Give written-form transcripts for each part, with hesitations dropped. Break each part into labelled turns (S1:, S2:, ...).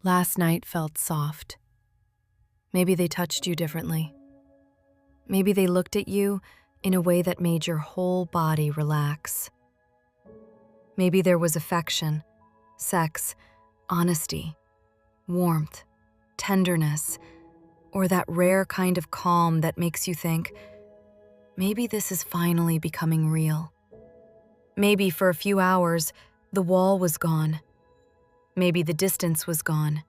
S1: Last night felt soft. Maybe they touched you differently. Maybe they looked at you in a way that made your whole body relax. Maybe there was affection, sex, honesty, warmth, tenderness, or that rare kind of calm that makes you think, maybe this is finally becoming real. Maybe for a few hours, the wall was gone. Maybe the distance was gone.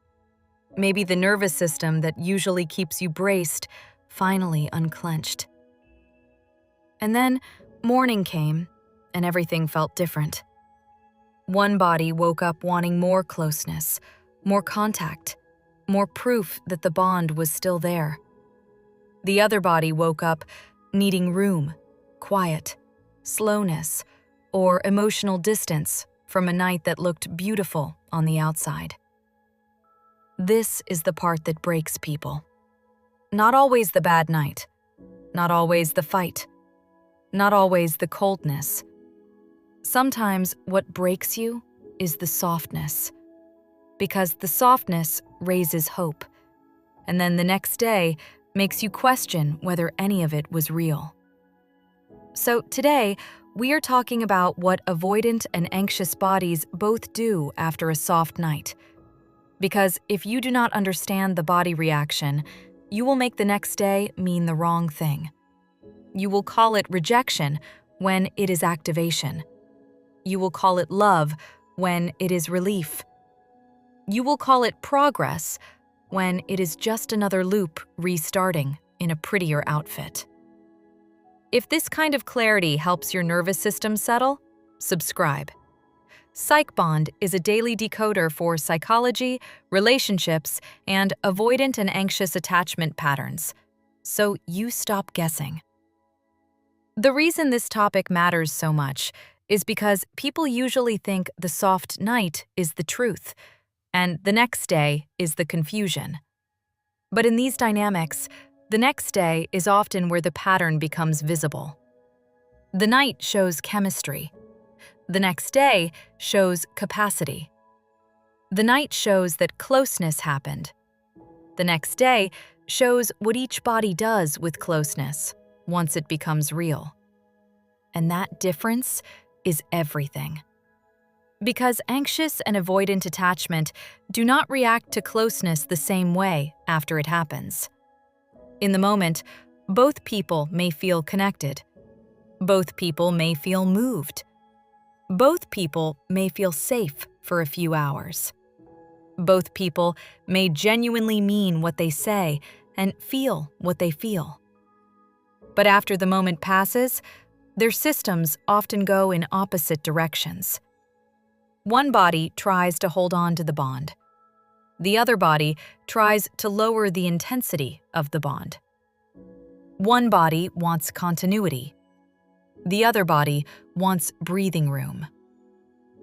S1: Maybe the nervous system that usually keeps you braced finally unclenched. And then morning came, and everything felt different. One body woke up wanting more closeness, more contact, more proof that the bond was still there. The other body woke up needing room, quiet, slowness, or emotional distance from a night that looked beautiful on the outside. This is the part that breaks people. Not always the bad night, not always the fight, not always the coldness. Sometimes what breaks you is the softness, because the softness raises hope, and then the next day makes you question whether any of it was real. So today, we are talking about what avoidant and anxious bodies both do after a soft night. Because if you do not understand the body reaction, you will make the next day mean the wrong thing. You will call it rejection when it is activation. You will call it love when it is relief. You will call it progress when it is just another loop restarting in a prettier outfit. If this kind of clarity helps your nervous system settle, subscribe. PsychBond is a daily decoder for psychology, relationships, and avoidant and anxious attachment patterns, so you stop guessing. The reason this topic matters so much is because people usually think the soft night is the truth, and the next day is the confusion. But in these dynamics, the next day is often where the pattern becomes visible. The night shows chemistry. The next day shows capacity. The night shows that closeness happened. The next day shows what each body does with closeness once it becomes real. And that difference is everything. Because anxious and avoidant attachment do not react to closeness the same way after it happens. In the moment, both people may feel connected. Both people may feel moved. Both people may feel safe for a few hours. Both people may genuinely mean what they say and feel what they feel. But after the moment passes, their systems often go in opposite directions. One body tries to hold on to the bond. The other body tries to lower the intensity of the bond. One body wants continuity. The other body wants breathing room.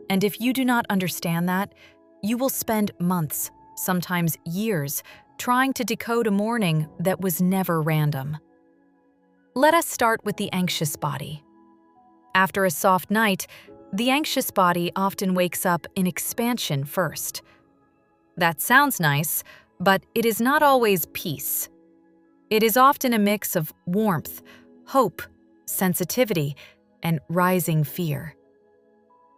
S1: And if you do not understand that, you will spend months, sometimes years, trying to decode a morning that was never random. Let us start with the anxious body. After a soft night, the anxious body often wakes up in expansion first. That sounds nice, but it is not always peace. It is often a mix of warmth, hope, sensitivity, and rising fear.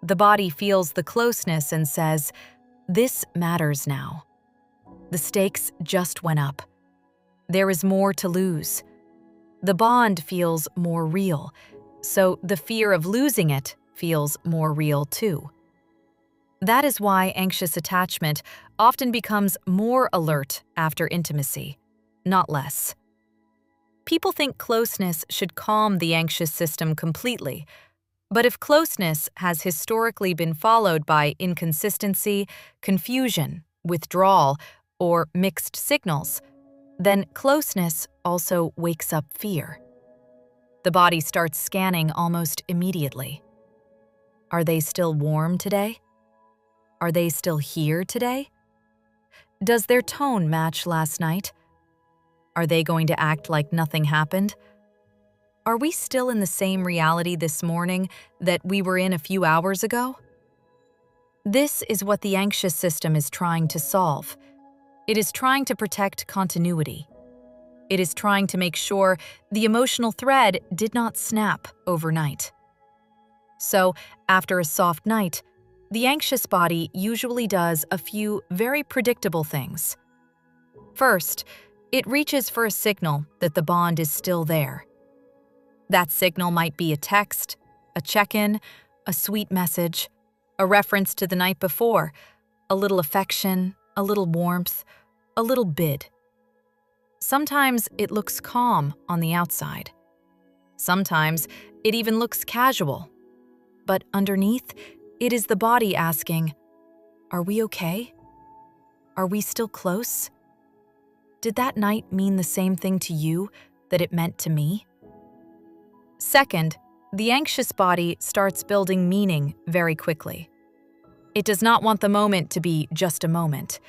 S1: The body feels the closeness and says, "This matters now." The stakes just went up. There is more to lose. The bond feels more real, so the fear of losing it feels more real too. That is why anxious attachment often becomes more alert after intimacy, not less. People think closeness should calm the anxious system completely, but if closeness has historically been followed by inconsistency, confusion, withdrawal, or mixed signals, then closeness also wakes up fear. The body starts scanning almost immediately. Are they still warm today? Are they still here today? Does their tone match last night? Are they going to act like nothing happened? Are we still in the same reality this morning that we were in a few hours ago? This is what the anxious system is trying to solve, It is trying to protect continuity. It is trying to make sure the emotional thread did not snap overnight. So, after a soft night, the anxious body usually does a few very predictable things. First, it reaches for a signal that the bond is still there. That signal might be a text, a check-in, a sweet message, a reference to the night before, a little affection, a little warmth, a little bid. Sometimes it looks calm on the outside. Sometimes it even looks casual. But underneath, it is the body asking, "Are we okay? Are we still close? Did that night mean the same thing to you that it meant to me?" Second, the anxious body starts building meaning very quickly. It does not want the moment to be just a moment.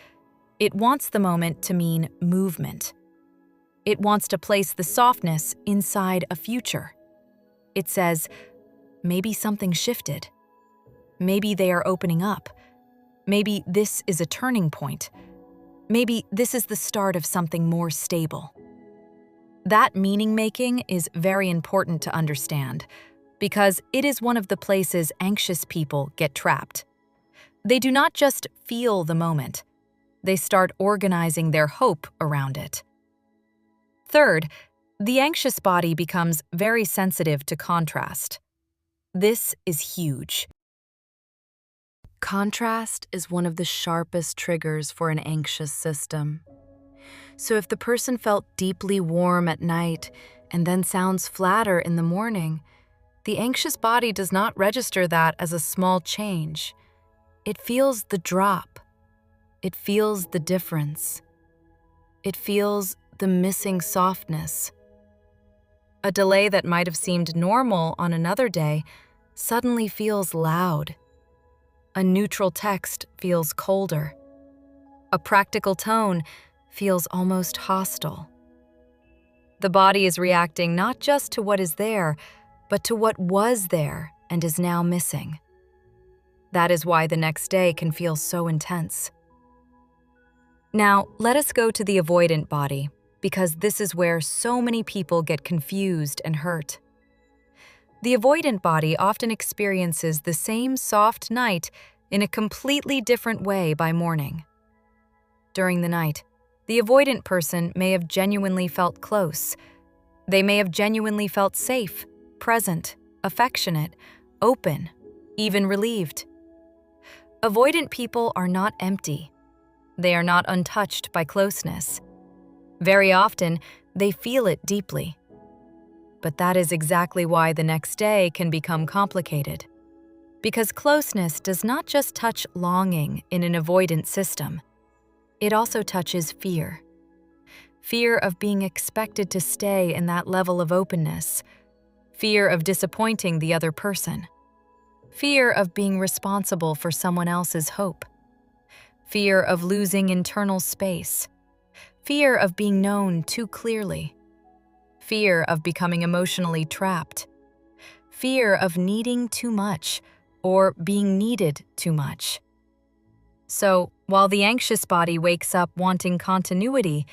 S1: It wants the moment to mean movement. It wants to place the softness inside a future. It says, maybe something shifted. Maybe they are opening up. Maybe this is a turning point. Maybe this is the start of something more stable. That meaning-making is very important to understand because it is one of the places anxious people get trapped. They do not just feel the moment. They start organizing their hope around it. Third, the anxious body becomes very sensitive to contrast. This is huge. Contrast is one of the sharpest triggers for an anxious system. So if the person felt deeply warm at night and then sounds flatter in the morning, the anxious body does not register that as a small change. It feels the drop. It feels the difference. It feels the missing softness. A delay that might have seemed normal on another day suddenly feels loud. A neutral text feels colder. A practical tone feels almost hostile. The body is reacting not just to what is there, but to what was there and is now missing. That is why the next day can feel so intense. Now, let us go to the avoidant body, because this is where so many people get confused and hurt. The avoidant body often experiences the same soft night in a completely different way by morning. During the night, the avoidant person may have genuinely felt close. They may have genuinely felt safe, present, affectionate, open, even relieved. Avoidant people are not empty. They are not untouched by closeness. Very often, they feel it deeply. But that is exactly why the next day can become complicated. Because closeness does not just touch longing in an avoidant system. It also touches fear. Fear of being expected to stay in that level of openness. Fear of disappointing the other person. Fear of being responsible for someone else's hope. Fear of losing internal space. Fear of being known too clearly. Fear of becoming emotionally trapped. Fear of needing too much or being needed too much. So, while the anxious body wakes up wanting continuity,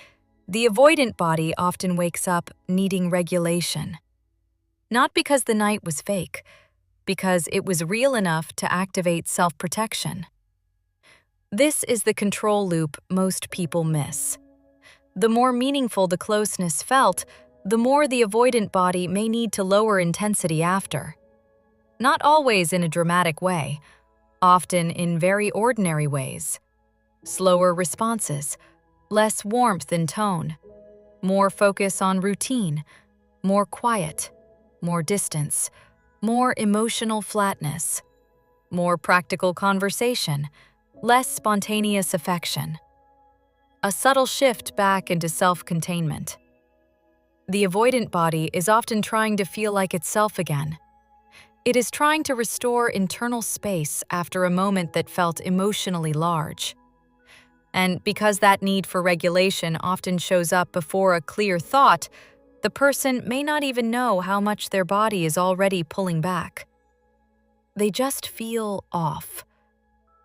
S1: the avoidant body often wakes up needing regulation. Not because the night was fake, because it was real enough to activate self-protection. This is the control loop most people miss. The more meaningful the closeness felt, the more the avoidant body may need to lower intensity after. Not always in a dramatic way, often in very ordinary ways. Slower responses, less warmth in tone, more focus on routine, more quiet, more distance, more emotional flatness, more practical conversation, less spontaneous affection. A subtle shift back into self-containment. The avoidant body is often trying to feel like itself again. It is trying to restore internal space after a moment that felt emotionally large. And because that need for regulation often shows up before a clear thought, the person may not even know how much their body is already pulling back. They just feel off,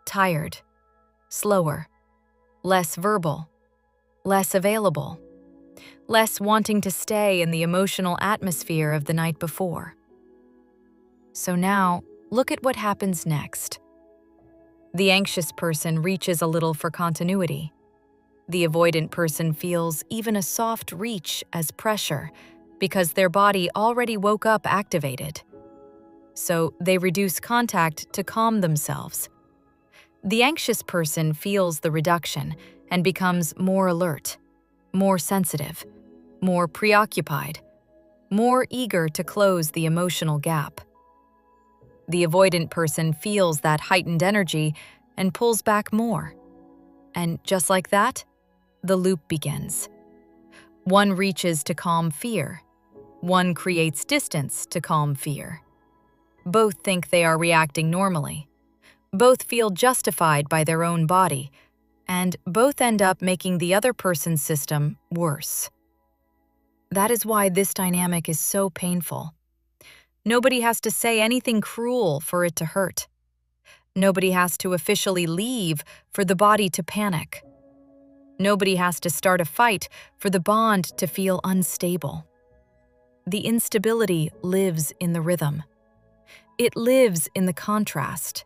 S1: tired, slower, less verbal, less available, less wanting to stay in the emotional atmosphere of the night before. So now, look at what happens next. The anxious person reaches a little for continuity. The avoidant person feels even a soft reach as pressure because their body already woke up activated. So they reduce contact to calm themselves. The anxious person feels the reduction and becomes more alert, more sensitive, more preoccupied, more eager to close the emotional gap. The avoidant person feels that heightened energy and pulls back more. And just like that, the loop begins. One reaches to calm fear. One creates distance to calm fear. Both think they are reacting normally. Both feel justified by their own body, and both end up making the other person's system worse. That is why this dynamic is so painful. Nobody has to say anything cruel for it to hurt. Nobody has to officially leave for the body to panic. Nobody has to start a fight for the bond to feel unstable. The instability lives in the rhythm. It lives in the contrast.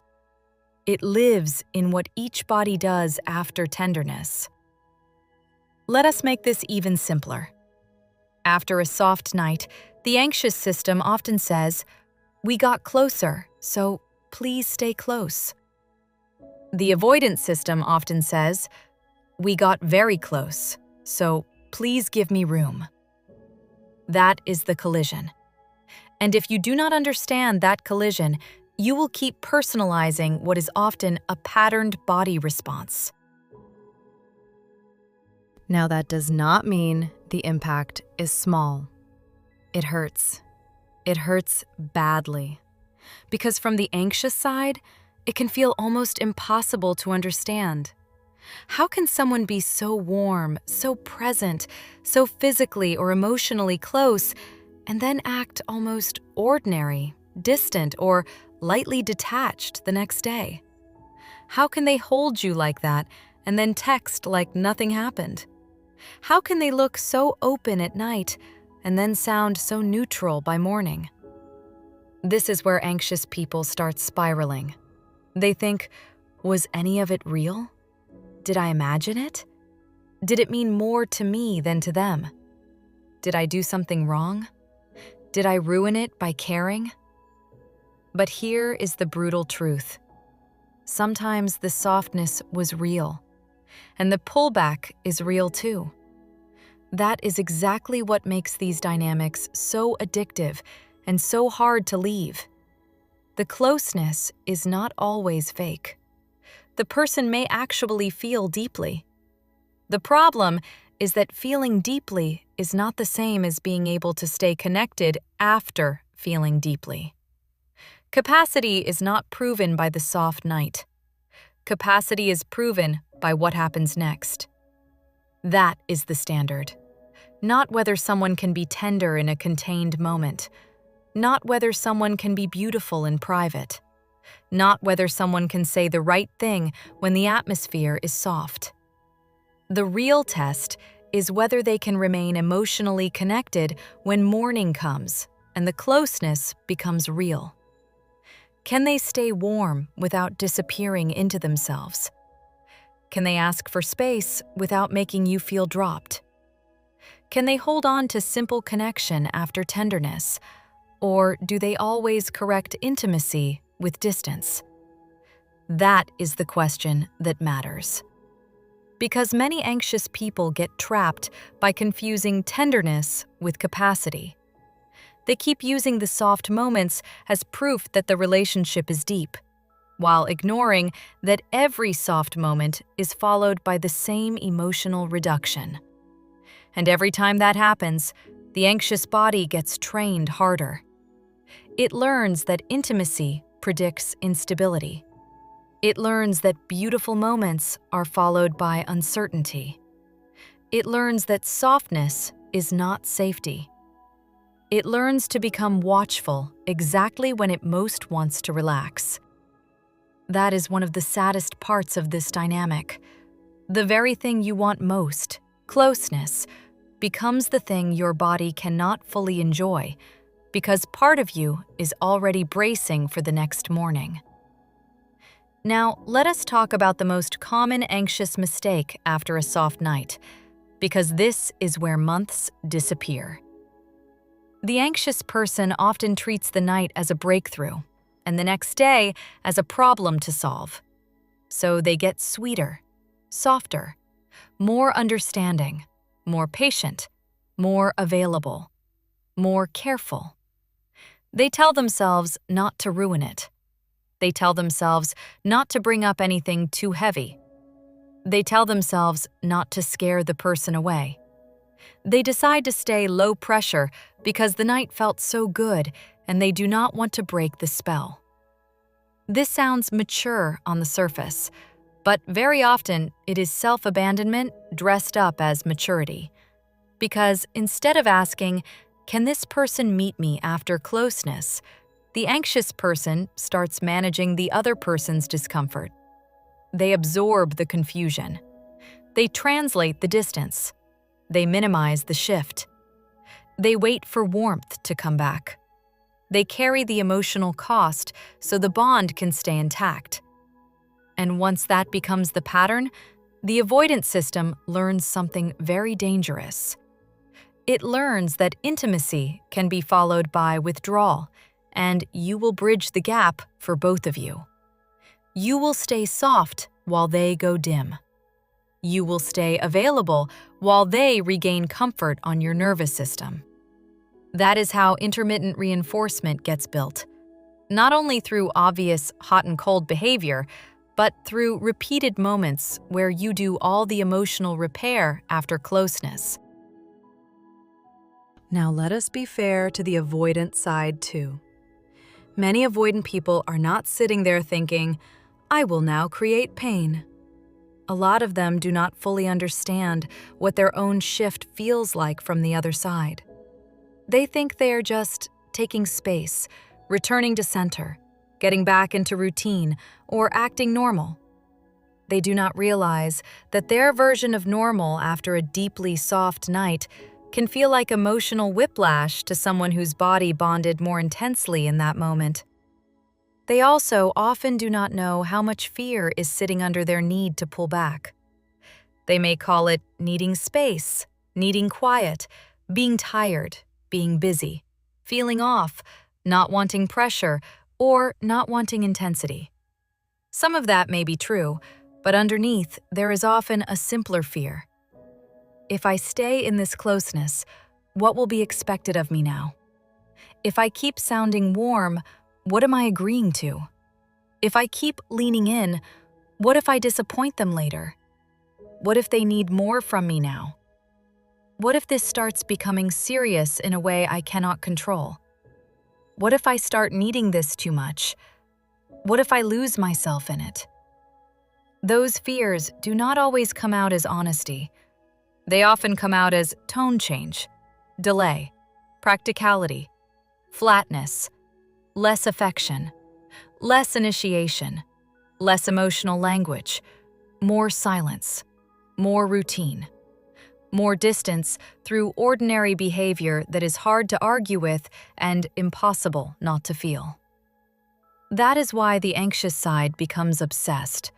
S1: It lives in what each body does after tenderness. Let us make this even simpler. After a soft night, the anxious system often says, "We got closer, so please stay close." The avoidant system often says, "We got very close, so please give me room." That is the collision. And if you do not understand that collision, you will keep personalizing what is often a patterned body response. Now, that does not mean the impact is small. It hurts. It hurts badly. Because from the anxious side, it can feel almost impossible to understand. How can someone be so warm, so present, so physically or emotionally close, and then act almost ordinary, distant, or lightly detached the next day? How can they hold you like that and then text like nothing happened? How can they look so open at night and then sound so neutral by morning? This is where anxious people start spiraling. They think, was any of it real? Did I imagine it? Did it mean more to me than to them? Did I do something wrong? Did I ruin it by caring? But here is the brutal truth. Sometimes the softness was real, and the pullback is real too. That is exactly what makes these dynamics so addictive and so hard to leave. The closeness is not always fake. The person may actually feel deeply. The problem is that feeling deeply is not the same as being able to stay connected after feeling deeply. Capacity is not proven by the soft night. Capacity is proven by what happens next. That is the standard. Not whether someone can be tender in a contained moment. Not whether someone can be beautiful in private. Not whether someone can say the right thing when the atmosphere is soft. The real test is whether they can remain emotionally connected when morning comes and the closeness becomes real. Can they stay warm without disappearing into themselves? Can they ask for space without making you feel dropped? Can they hold on to simple connection after tenderness, or do they always correct intimacy with distance? That is the question that matters. Because many anxious people get trapped by confusing tenderness with capacity. They keep using the soft moments as proof that the relationship is deep, while ignoring that every soft moment is followed by the same emotional reduction. And every time that happens, the anxious body gets trained harder. It learns that intimacy predicts instability. It learns that beautiful moments are followed by uncertainty. It learns that softness is not safety. It learns to become watchful exactly when it most wants to relax. That is one of the saddest parts of this dynamic. The very thing you want most, Closeness becomes the thing your body cannot fully enjoy because part of you is already bracing for the next morning. Now, let us talk about the most common anxious mistake after a soft night, because this is where months disappear. The anxious person often treats the night as a breakthrough, and the next day as a problem to solve. So they get sweeter, softer, more understanding, more patient, more available, more careful. They tell themselves not to ruin it. They tell themselves not to bring up anything too heavy. They tell themselves not to scare the person away. They decide to stay low pressure because the night felt so good and they do not want to break the spell. This sounds mature on the surface, but very often it is self-abandonment dressed up as maturity. Because instead of asking, "Can this person meet me after closeness?" the anxious person starts managing the other person's discomfort. They absorb the confusion. They translate the distance. They minimize the shift. They wait for warmth to come back. They carry the emotional cost so the bond can stay intact. And once that becomes the pattern, the avoidant system learns something very dangerous. It learns that intimacy can be followed by withdrawal, and you will bridge the gap for both of you. You will stay soft while they go dim. You will stay available while they regain comfort on your nervous system. That is how intermittent reinforcement gets built, not only through obvious hot and cold behavior, but through repeated moments where you do all the emotional repair after closeness. Now let us be fair to the avoidant side too. Many avoidant people are not sitting there thinking, "I will now create pain." A lot of them do not fully understand what their own shift feels like from the other side. They think they are just taking space, returning to center, getting back into routine, or acting normal. They do not realize that their version of normal after a deeply soft night can feel like emotional whiplash to someone whose body bonded more intensely in that moment. They also often do not know how much fear is sitting under their need to pull back. They may call it needing space, needing quiet, being tired, being busy, feeling off, not wanting pressure, or not wanting intensity. Some of that may be true, but underneath there is often a simpler fear. If I stay in this closeness, what will be expected of me now? If I keep sounding warm, what am I agreeing to? If I keep leaning in, what if I disappoint them later? What if they need more from me now? What if this starts becoming serious in a way I cannot control? What if I start needing this too much? What if I lose myself in it? Those fears do not always come out as honesty. They often come out as tone change, delay, practicality, flatness, less affection, less initiation, less emotional language, more silence, more routine, more distance through ordinary behavior that is hard to argue with and impossible not to feel. That is why the anxious side becomes obsessed.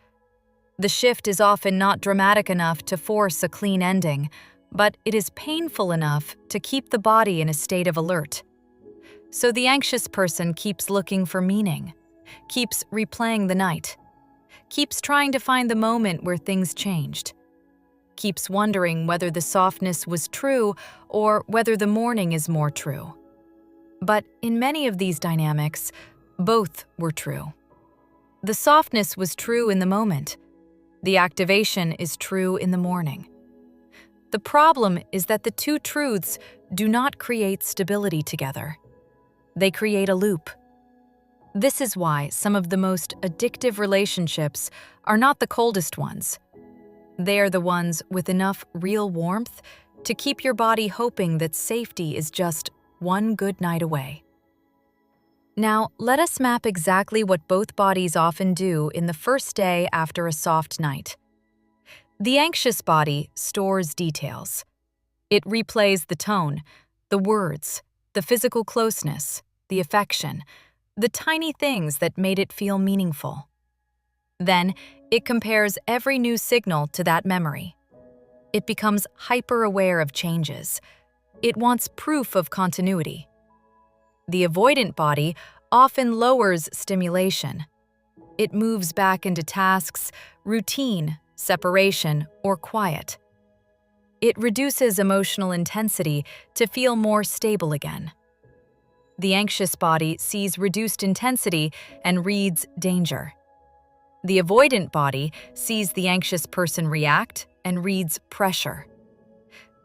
S1: The shift is often not dramatic enough to force a clean ending, but it is painful enough to keep the body in a state of alert. So the anxious person keeps looking for meaning, keeps replaying the night, keeps trying to find the moment where things changed, keeps wondering whether the softness was true or whether the morning is more true. But in many of these dynamics, both were true. The softness was true in the moment. The activation is true in the morning. The problem is that the two truths do not create stability together. They create a loop. This is why some of the most addictive relationships are not the coldest ones. They are the ones with enough real warmth to keep your body hoping that safety is just one good night away. Now, let us map exactly what both bodies often do in the first day after a soft night. The anxious body stores details. It replays the tone, the words, the physical closeness, the affection, the tiny things that made it feel meaningful. Then, it compares every new signal to that memory. It becomes hyper-aware of changes. It wants proof of continuity. The avoidant body often lowers stimulation. It moves back into tasks, routine, separation, or quiet. It reduces emotional intensity to feel more stable again. The anxious body sees reduced intensity and reads danger. The avoidant body sees the anxious person react and reads pressure.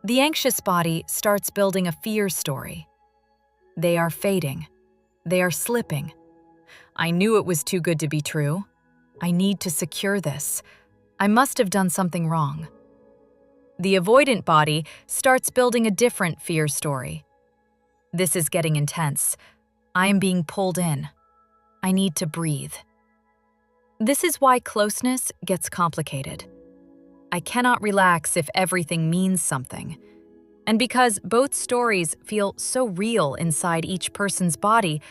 S1: The anxious body starts building a fear story. They are fading. They are slipping. I knew it was too good to be true. I need to secure this. I must have done something wrong. The avoidant body starts building a different fear story. This is getting intense. I am being pulled in. I need to breathe. This is why closeness gets complicated. I cannot relax if everything means something. And because both stories feel so real inside each person's body,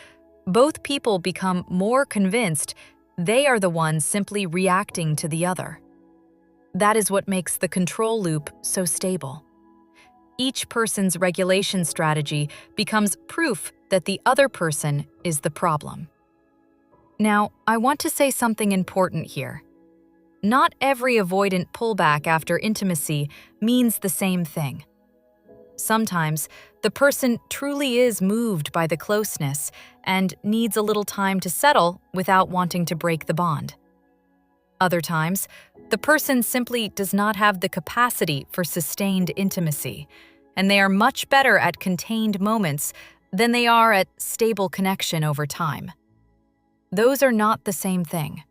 S1: both people become more convinced they are the ones simply reacting to the other. That is what makes the control loop so stable. Each person's regulation strategy becomes proof that the other person is the problem. Now, I want to say something important here. Not every avoidant pullback after intimacy means the same thing. Sometimes, the person truly is moved by the closeness and needs a little time to settle without wanting to break the bond. Other times, the person simply does not have the capacity for sustained intimacy, and they are much better at contained moments than they are at stable connection over time. Those are not the same thing.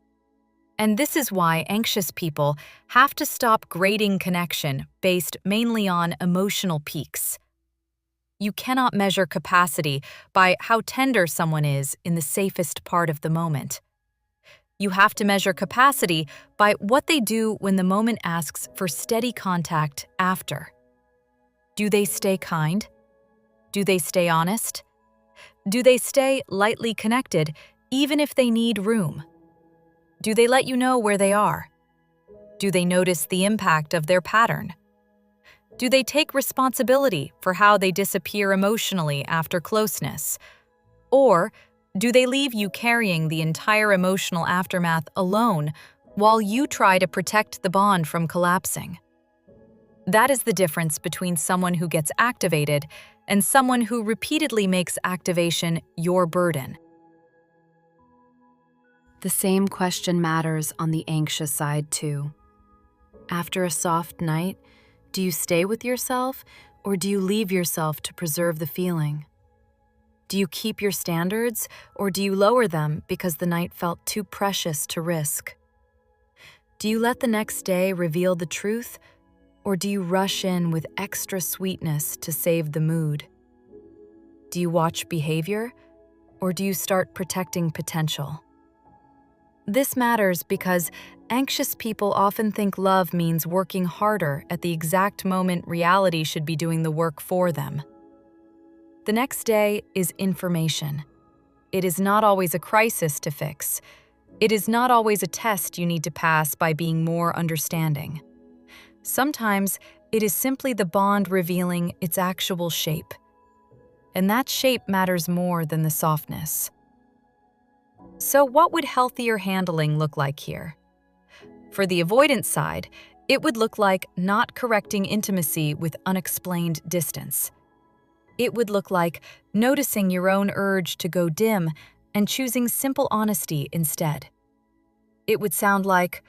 S1: And this is why anxious people have to stop grading connection based mainly on emotional peaks. You cannot measure capacity by how tender someone is in the safest part of the moment. You have to measure capacity by what they do when the moment asks for steady contact after. Do they stay kind? Do they stay honest? Do they stay lightly connected even if they need room? Do they let you know where they are? Do they notice the impact of their pattern? Do they take responsibility for how they disappear emotionally after closeness? Or do they leave you carrying the entire emotional aftermath alone while you try to protect the bond from collapsing? That is the difference between someone who gets activated and someone who repeatedly makes activation your burden. The same question matters on the anxious side too. After a soft night, do you stay with yourself or do you leave yourself to preserve the feeling? Do you keep your standards or do you lower them because the night felt too precious to risk? Do you let the next day reveal the truth or do you rush in with extra sweetness to save the mood? Do you watch behavior or do you start protecting potential? This matters because anxious people often think love means working harder at the exact moment reality should be doing the work for them. The next day is information. It is not always a crisis to fix. It is not always a test you need to pass by being more understanding. Sometimes it is simply the bond revealing its actual shape. And that shape matters more than the softness. So what would healthier handling look like here? For the avoidance side, it would look like not correcting intimacy with unexplained distance. It would look like noticing your own urge to go dim and choosing simple honesty instead. It would sound like,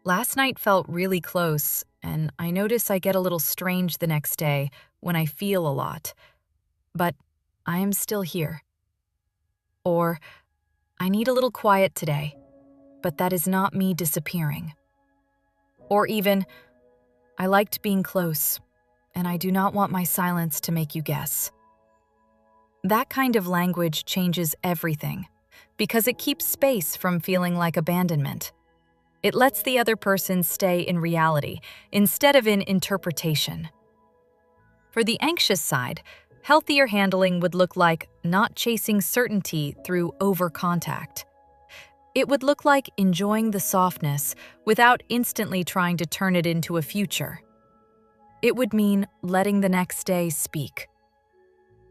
S1: last night felt really close, and I notice I get a little strange the next day when I feel a lot. But I am still here. Or, I need a little quiet today, but that is not me disappearing. Or even, I liked being close, and I do not want my silence to make you guess. That kind of language changes everything, because it keeps space from feeling like abandonment. It lets the other person stay in reality instead of in interpretation. For the anxious side, healthier handling would look like not chasing certainty through over-contact. It would look like enjoying the softness without instantly trying to turn it into a future. It would mean letting the next day speak.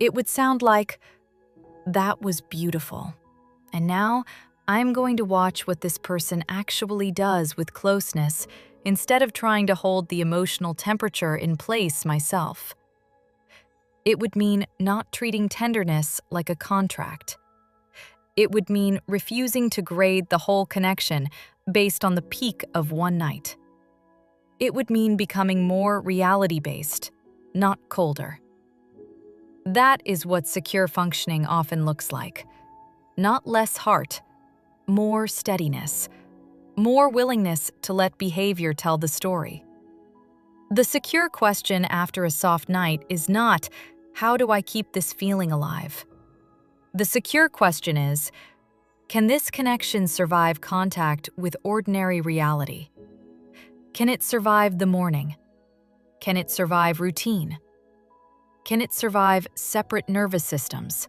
S1: It would sound like, "That was beautiful. And now I'm going to watch what this person actually does with closeness instead of trying to hold the emotional temperature in place myself." It would mean not treating tenderness like a contract. It would mean refusing to grade the whole connection based on the peak of one night. It would mean becoming more reality-based, not colder. That is what secure functioning often looks like. Not less heart, more steadiness, more willingness to let behavior tell the story. The secure question after a soft night is not, "How do I keep this feeling alive?" The secure question is, "Can this connection survive contact with ordinary reality? Can it survive the morning? Can it survive routine? Can it survive separate nervous systems?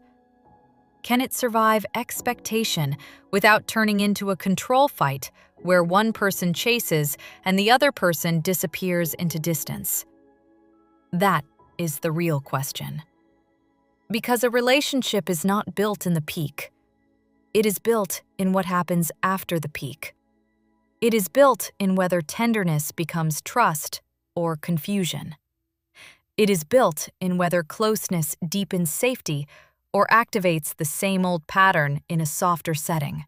S1: Can it survive expectation without turning into a control fight where one person chases and the other person disappears into distance?" That is the real question. Because a relationship is not built in the peak. It is built in what happens after the peak. It is built in whether tenderness becomes trust or confusion. It is built in whether closeness deepens safety or activates the same old pattern in a softer setting.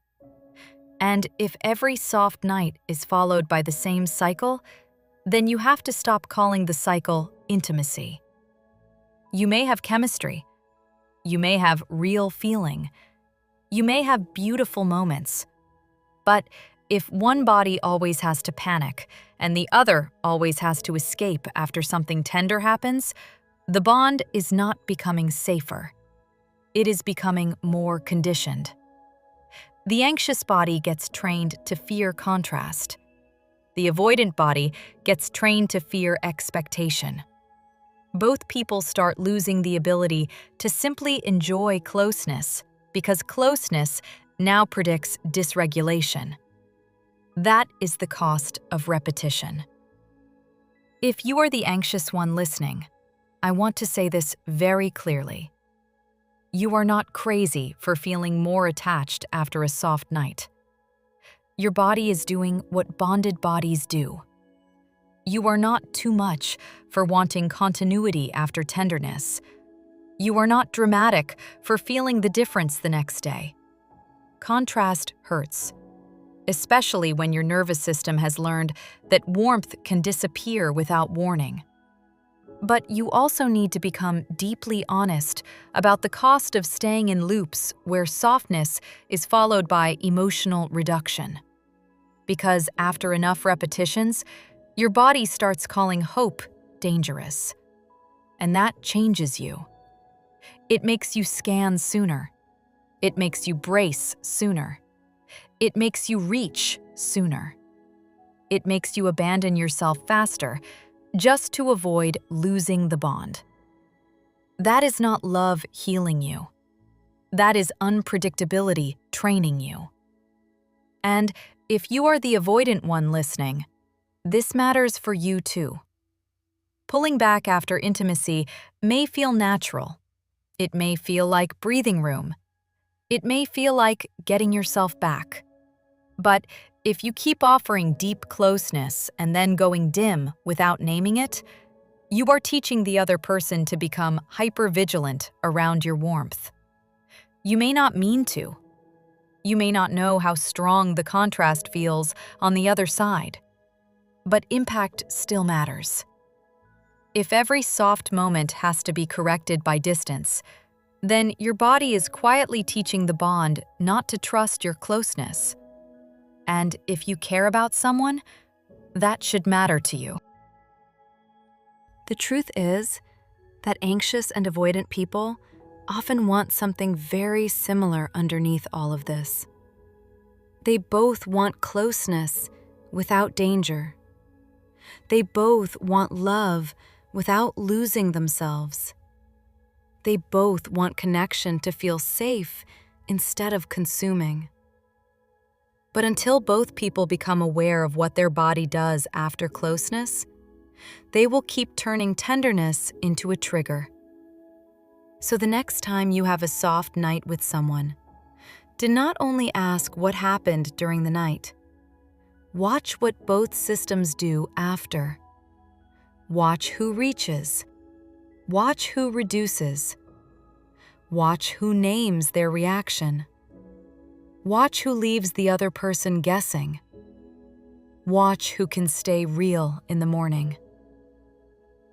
S1: And if every soft night is followed by the same cycle, then you have to stop calling the cycle intimacy. You may have chemistry. You may have real feeling. You may have beautiful moments. But if one body always has to panic and the other always has to escape after something tender happens, the bond is not becoming safer. It is becoming more conditioned. The anxious body gets trained to fear contrast. The avoidant body gets trained to fear expectation. Both people start losing the ability to simply enjoy closeness because closeness now predicts dysregulation. That is the cost of repetition. If you are the anxious one listening, I want to say this very clearly. You are not crazy for feeling more attached after a soft night. Your body is doing what bonded bodies do. You are not too much for wanting continuity after tenderness. You are not dramatic for feeling the difference the next day. Contrast hurts, especially when your nervous system has learned that warmth can disappear without warning. But you also need to become deeply honest about the cost of staying in loops where softness is followed by emotional reduction. Because after enough repetitions, your body starts calling hope dangerous. And that changes you. It makes you scan sooner. It makes you brace sooner. It makes you reach sooner. It makes you abandon yourself faster just to avoid losing the bond. That is not love healing you. That is unpredictability training you. And if you are the avoidant one listening, this matters for you too. Pulling back after intimacy may feel natural. It may feel like breathing room. It may feel like getting yourself back. But if you keep offering deep closeness and then going dim without naming it, you are teaching the other person to become hypervigilant around your warmth. You may not mean to. You may not know how strong the contrast feels on the other side. But impact still matters. If every soft moment has to be corrected by distance, then your body is quietly teaching the bond not to trust your closeness. And if you care about someone, that should matter to you. The truth is that anxious and avoidant people often want something very similar underneath all of this. They both want closeness, without danger. They both want love without losing themselves. They both want connection to feel safe instead of consuming. But until both people become aware of what their body does after closeness, they will keep turning tenderness into a trigger. So the next time you have a soft night with someone, do not only ask what happened during the night. Watch what both systems do after. Watch who reaches. Watch who reduces. Watch who names their reaction. Watch who leaves the other person guessing. Watch who can stay real in the morning.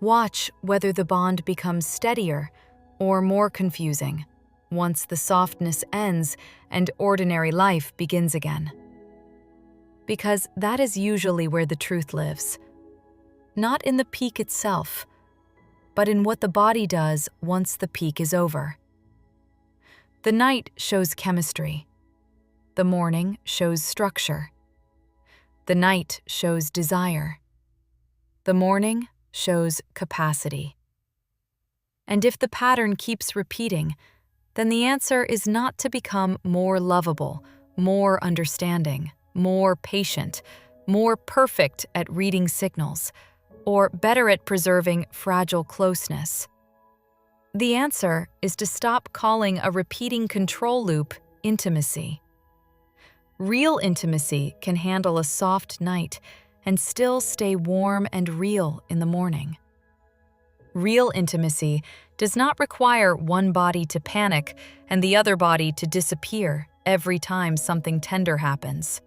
S1: Watch whether the bond becomes steadier or more confusing once the softness ends and ordinary life begins again. Because that is usually where the truth lives. Not in the peak itself, but in what the body does once the peak is over. The night shows chemistry. The morning shows structure. The night shows desire. The morning shows capacity. And if the pattern keeps repeating, then the answer is not to become more lovable, more understanding, more patient, more perfect at reading signals, or better at preserving fragile closeness. The answer is to stop calling a repeating control loop intimacy. Real intimacy can handle a soft night and still stay warm and real in the morning. Real intimacy does not require one body to panic and the other body to disappear every time something tender happens.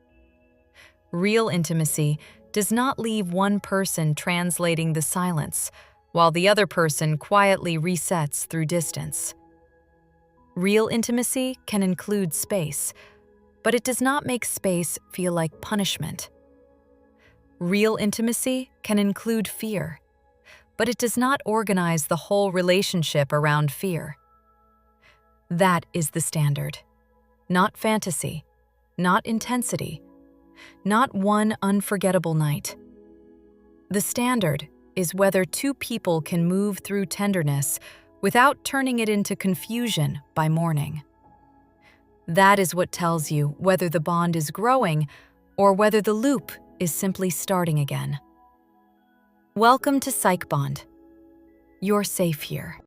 S1: Real intimacy does not leave one person translating the silence while the other person quietly resets through distance. Real intimacy can include space, but it does not make space feel like punishment. Real intimacy can include fear, but it does not organize the whole relationship around fear. That is the standard, not fantasy, not intensity, not one unforgettable night. The standard is whether two people can move through tenderness without turning it into confusion by morning. That is what tells you whether the bond is growing or whether the loop is simply starting again. Welcome to PsychBond. You're safe here.